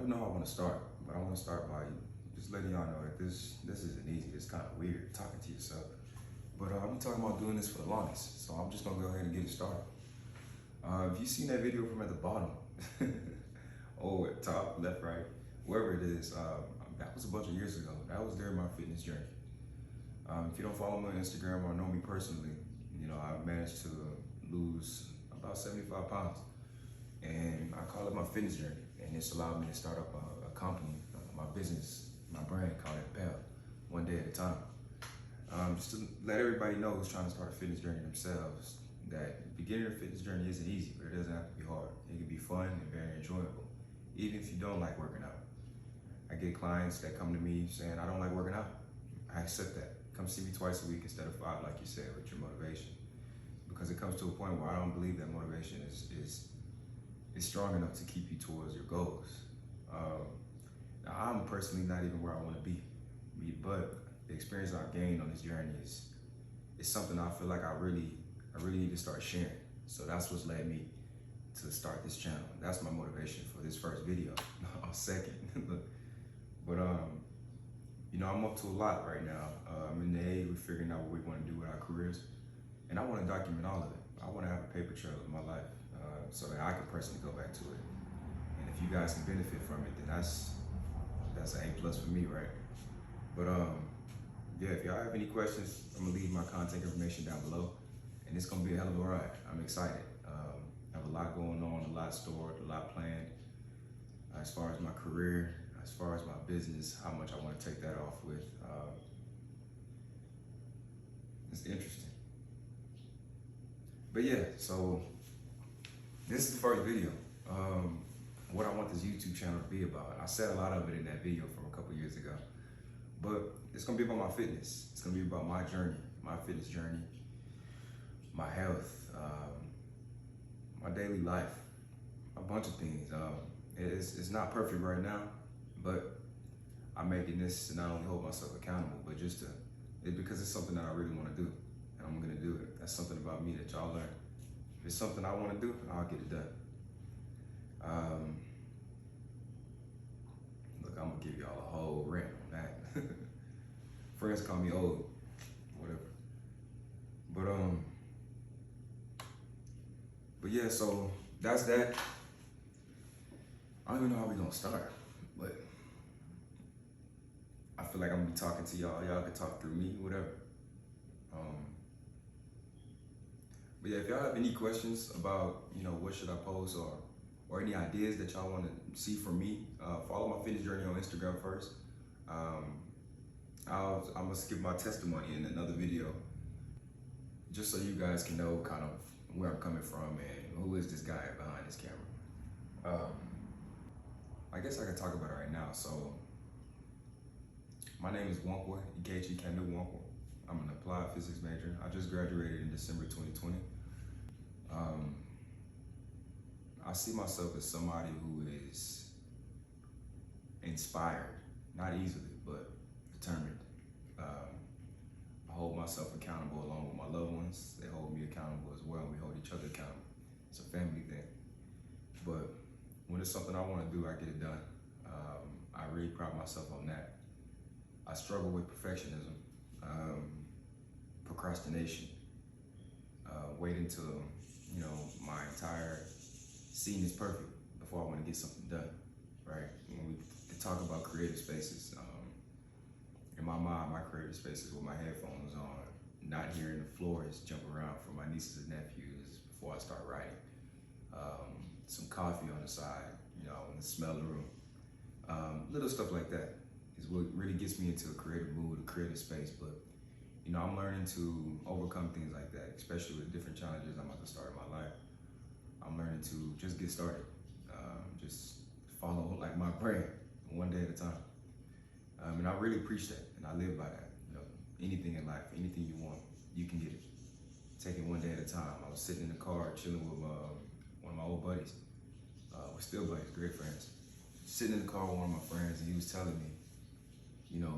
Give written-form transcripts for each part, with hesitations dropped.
don't know how I want to start, but I want to start by just letting y'all know that this isn't easy. It's kind of weird talking to yourself. But I've been talking about doing this for the longest, so I'm just gonna go ahead and get it started. If you've seen that video from at the bottom, or at top, left, right, wherever it is, that was a bunch of years ago. That was during my fitness journey. If you don't follow me on Instagram or know me personally, you know, I've managed to lose about 75 pounds. And I call it my fitness journey. And it's allowed me to start up a company, my business, my brand called it Pell, one day at a time. Just to let everybody know who's trying to start a fitness journey themselves, that beginning of fitness journey isn't easy, but it doesn't have to be hard. It can be fun and very enjoyable, even if you don't like working out. I get clients that come to me saying, I don't like working out. I accept that. Come see me twice a week instead of 5, like you said, with your motivation. Because it comes to a point where I don't believe that motivation is strong enough to keep you towards your goals. Now, I'm personally not even where I want to be, but the experience I've gained on this journey is something I feel like I really need to start sharing. So that's what's led me to start this channel. That's my motivation for this first video, or second. But you know, I'm up to a lot right now. I'm in the age we're figuring out what we want to do with our careers, and I want to document all of it. I want to have a paper trail of my life, so that I can personally go back to it. And if you guys can benefit from it, then that's an A+ for me, right? But yeah, if y'all have any questions, I'm gonna leave my contact information down below, and it's gonna be a hell of a ride. I'm excited. I have a lot going on, a lot stored, a lot planned, as far as my career, as far as my business, how much I want to take that off with. It's interesting. But yeah, so this is the first video. What I want this YouTube channel to be about. I said a lot of it in that video from a couple years ago, but it's gonna be about my fitness. It's gonna be about my journey, my fitness journey, my health, my daily life, a bunch of things. It's not perfect right now, but I'm making this to not only hold myself accountable, but just because it's something that I really want to do, and I'm gonna do it. That's something about me that y'all learn. If it's something I want to do, I'll get it done. Look, I'm gonna give y'all a whole rant on that. Friends call me old, whatever. But yeah, so that's that. I don't even know how we gonna start, but I feel like I'm gonna be talking to y'all. Y'all can talk through me, whatever. But yeah, if y'all have any questions about, you know, what should I post or any ideas that y'all want to see from me, follow my fitness journey on Instagram first. I'm gonna skip my testimony in another video, just so you guys can know kind of where I'm coming from and who is this guy behind this camera. I guess I can talk about it right now. So my name is Wonky, Ikechi Kendo Wonky. I'm an applied physics major. I just graduated in December 2020. I see myself as somebody who is inspired, not easily, but determined. I hold myself accountable along with my loved ones. They hold me accountable as well. We hold each other accountable. It's a family thing. But when it's something I want to do, I get it done. I really pride myself on that. I struggle with perfectionism, procrastination, waiting till, you know, my entire scene is perfect before I want to get something done, right? When we talk about creative spaces, in my mind, my creative spaces with my headphones on, not hearing the floors jump around for my nieces and nephews before I start writing. Some coffee on the side, you know, and the smell of the room. Little stuff like that is what really gets me into a creative mood, a creative space. But, you know, I'm learning to overcome things like that, especially with different challenges I'm about to start in my life. I'm learning to just get started, just follow like my brand, one day at a time. And I really preach that, and I live by that. You know, anything in life, anything you want, you can get it. Take it one day at a time. I was sitting in the car chilling with one of my old buddies. We're still buddies, great friends. Sitting in the car with one of my friends, and he was telling me, you know,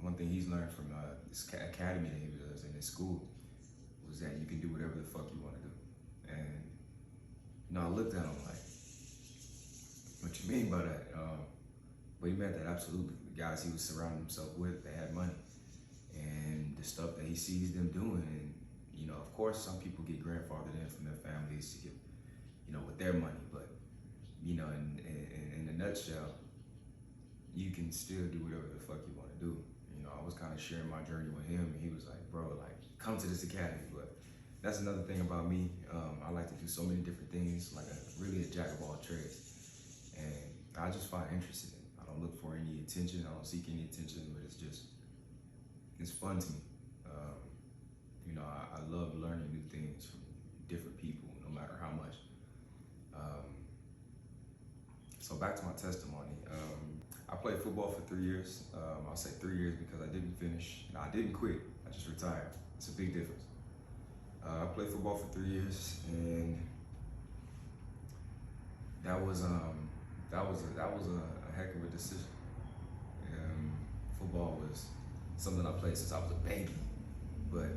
one thing he's learned from this academy that he was in his school was that you can do whatever the fuck you want to do. And, you know, I looked at him like, what you mean by that? But he meant that absolutely. The guys he was surrounding himself with, they had money. And the stuff that he sees them doing, and of course, some people get grandfathered in from their families to get, with their money. But in a nutshell, you can still do whatever the fuck you want to do. I was kind of sharing my journey with him, and he was like, "Bro, like, come to this academy." But that's another thing about me. I like to do so many different things, like really a jack of all trades, and I just find interest in it. I don't look for any attention. I don't seek any attention, but it's fun to me. I love learning new things from different people, no matter how much. So back to my testimony. I played football for 3 years. I'll say 3 years because I didn't finish. No, I didn't quit. I just retired. It's a big difference. I played football for 3 years, and that was a heck of a decision. Football was something I played since I was a baby, but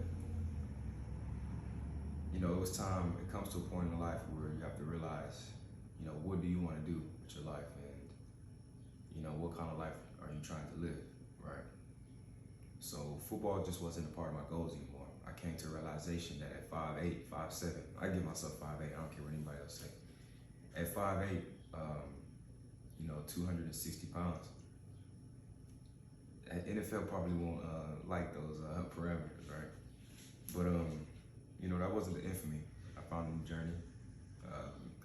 it was time. It comes to a point in life where you have to realize, what do you want to do with your life, and what kind of life are you trying to live, right? So football just wasn't a part of my goals anymore. I came to a realization that at 5'8", 5'7", I give myself 5'8". I don't care what anybody else say. At 5'8", 260 pounds. NFL probably won't like those parameters, right? But that wasn't the end for me. I found a new journey.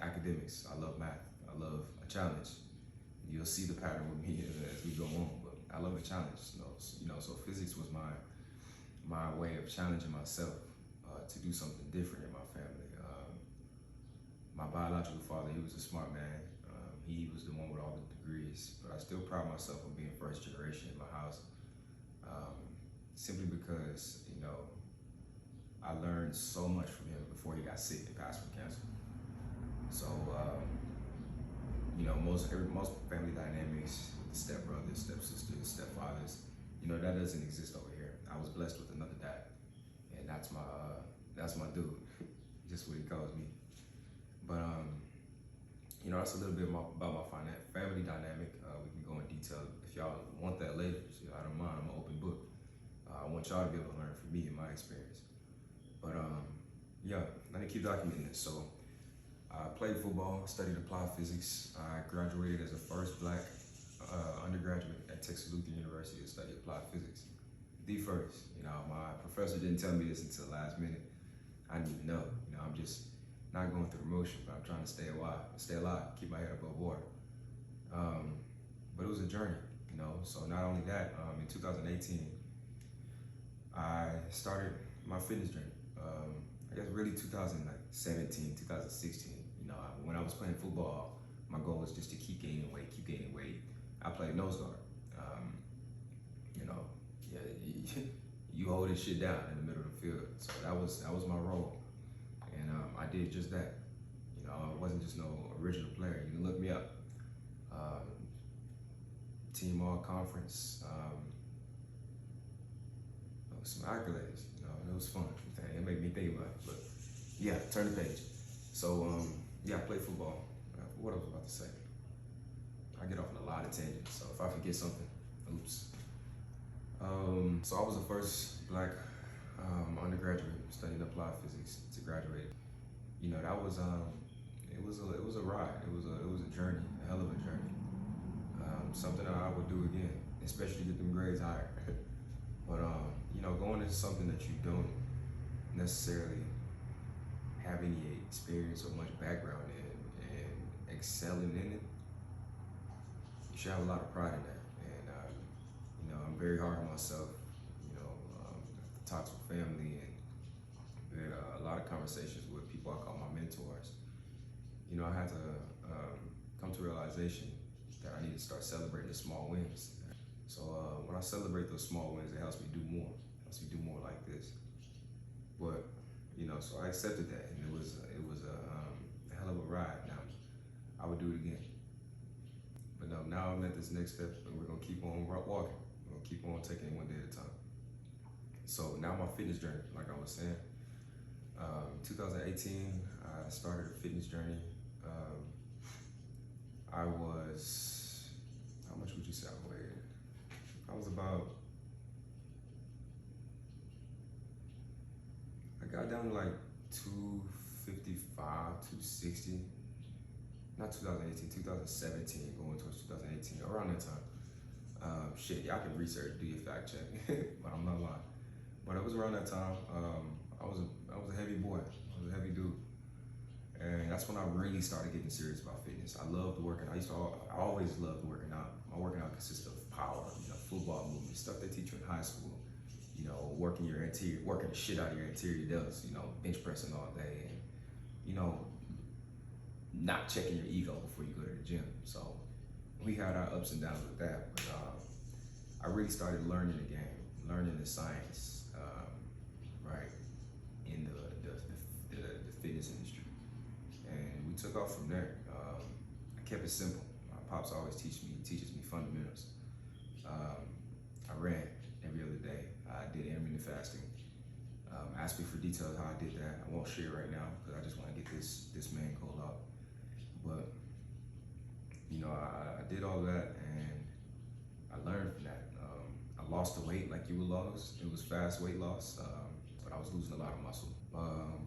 Academics. I love math. I love a challenge. You'll see the pattern with me as we go on. But I love a challenge. So physics was my way of challenging myself to do something different in my family. My biological father, he was a smart man. He was the one with all the degrees, but I still pride myself on being first generation in my house. Simply because, I learned so much from him before he got sick and passed from cancer. So, most family dynamics, stepbrothers, stepsisters, stepfathers, that doesn't exist over here. I was blessed with another dad, and that's my dude, just what he calls me. But that's a little bit about my family dynamic. We can go in detail if y'all want that later. So I don't mind. I'm an open book. I want y'all to be able to learn from me and my experience. But let me keep documenting this. So I played football, studied applied physics. I graduated as the first Black undergraduate at Texas Lutheran University to study applied physics. The first. My professor didn't tell me this until the last minute. I didn't even know. I'm just not going through the motion, but I'm trying to stay alive, keep my head above water. But it was a journey, So not only that, in 2018, I started my fitness journey. I guess really 2017, 2016. When I was playing football, my goal was just to keep gaining weight. I played nose guard. You hold this shit down in the middle of the field. So that was my role, and I did just that. I wasn't just no original player. You can look me up. Team all conference. Some accolades. It was fun. It made me think about it. But yeah, turn the page. So I played football. What I was about to say. I get off on a lot of tangents. So if I forget something, oops. So I was the first Black undergraduate studying applied physics to graduate. That was it was a ride. It was a journey, a hell of a journey. Something that I would do again, especially get them grades higher. But going into something that you don't necessarily have any experience or much background in and excelling in it, you should have a lot of pride in that. And I'm very hard on myself. Talks with family and a lot of conversations with people I call my mentors. I had to come to a realization that I need to start celebrating the small wins. So when I celebrate those small wins, it helps me do more. It helps me do more like this. But so I accepted that, and it was a hell of a ride. Now I would do it again. But no, now I'm at this next step, and we're gonna keep on walking. We're gonna keep on taking it one day at a time. So now my fitness journey, like I was saying, 2018, I started a fitness journey. I was, how much would would you say I weighed? I was about, I got down to like 255, 260. Not 2018, 2017, going towards 2018, around that time. Shit, y'all can research, do your fact check, but I'm not lying. But it was around that time. I was a heavy boy. I was a heavy dude, and that's when I really started getting serious about fitness. I loved working. I always loved working out. My working out consists of power, football movements, stuff they teach you in high school. Working your interior, working the shit out of your interior delts. Bench pressing all day, and not checking your ego before you go to the gym. So we had our ups and downs with that, but I really started learning the game, learning the science, right, in the fitness industry. And we took off from there. I kept it simple. My pops always teaches me fundamentals. I ran every other day. I did intermittent fasting. Ask me for details how I did that. I won't share right now because I just want to get this main goal out. But I did all that and I learned from that. I lost the weight like you would lose. It was fast weight loss, but I was losing a lot of muscle.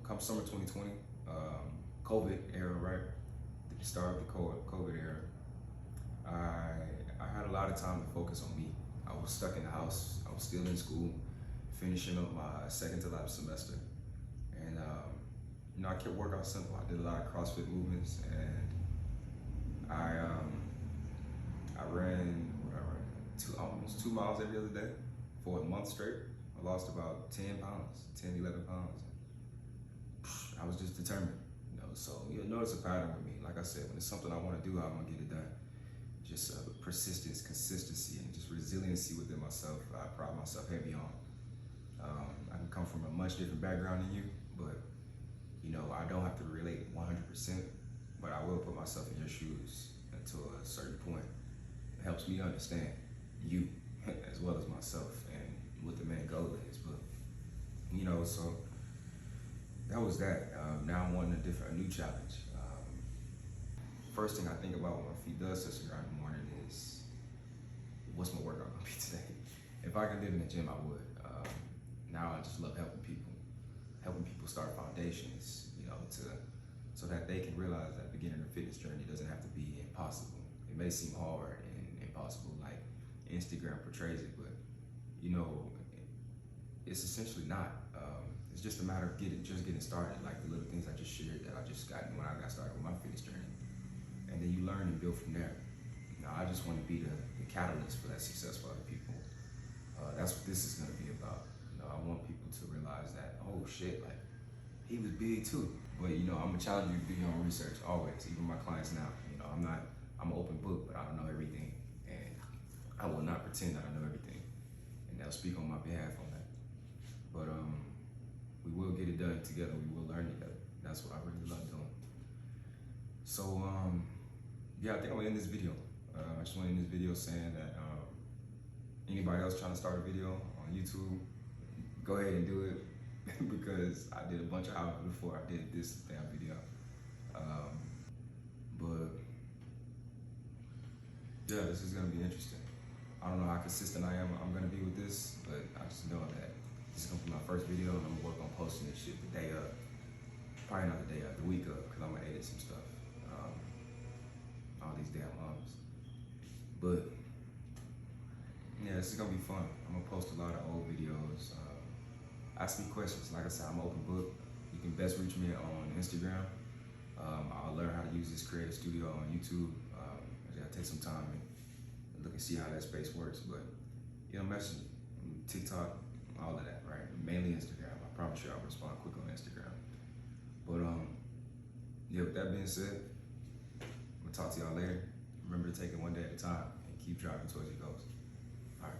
Come summer 2020, COVID era, right? The start of the COVID era, I had a lot of time to focus on me. I was stuck in the house. I was still in school, finishing up my second to last semester. And I kept working out simple. I did a lot of CrossFit movements, and I ran almost 2 miles every other day for a month straight. I lost about 10 pounds, 10, 11 pounds. I was just determined, so you'll notice a pattern with me. Like I said, when it's something I want to do, I'm gonna get it done. Just persistence, consistency, and just resiliency within myself. I pride myself heavy on. I can come from a much different background than you, but I don't have to relate 100%, but I will put myself in your shoes until a certain point. It helps me understand you as well as myself and what the main goal is. But so that was that. Now I'm wanting a new challenge. First thing I think about when my feet does touch the ground in the morning is, what's my workout gonna be today? If I could live in the gym, I would. Now I just love helping people start foundations, so that they can realize that beginning of fitness journey doesn't have to be impossible. It may seem hard and impossible, like Instagram portrays it, but it's essentially not. It's just a matter of getting started, like the little things I just shared that I just got when I got started with my fitness journey. And then you learn and build from there. I just want to be the catalyst for that success for other people. That's what this is going to be about. I want people to realize that, oh shit, like he was big too. But I'm gonna challenge you to do your own research always, even my clients now. I'm an open book, but I don't know everything, and I will not pretend that I know everything, and they'll speak on my behalf on that. But we will get it done together. We will learn together. That's what I really love doing. So yeah, I think I'm gonna end this video. I just want to end this video saying that anybody else trying to start a video on YouTube, go ahead and do it. Because I did a bunch of hours before I did this damn video. But yeah, this is gonna be interesting. I don't know how consistent I'm gonna be with this, but I just know that this is gonna be my first video, and I'm gonna work on posting this shit the day of. Probably not the day of, the week of, because I'm gonna edit some stuff. All these damn ums. But yeah, this is gonna be fun. I'm gonna post a lot of old videos. Ask me questions. Like I said, I'm an open book. You can best reach me on Instagram. I'll learn how to use this creative studio on YouTube. I gotta take some time and look and see how that space works. But message me, TikTok, all of that, right? Mainly Instagram. I promise you I'll respond quick on Instagram. But yeah, with that being said, I'm gonna talk to y'all later. Remember to take it one day at a time and keep driving towards your goals. All right.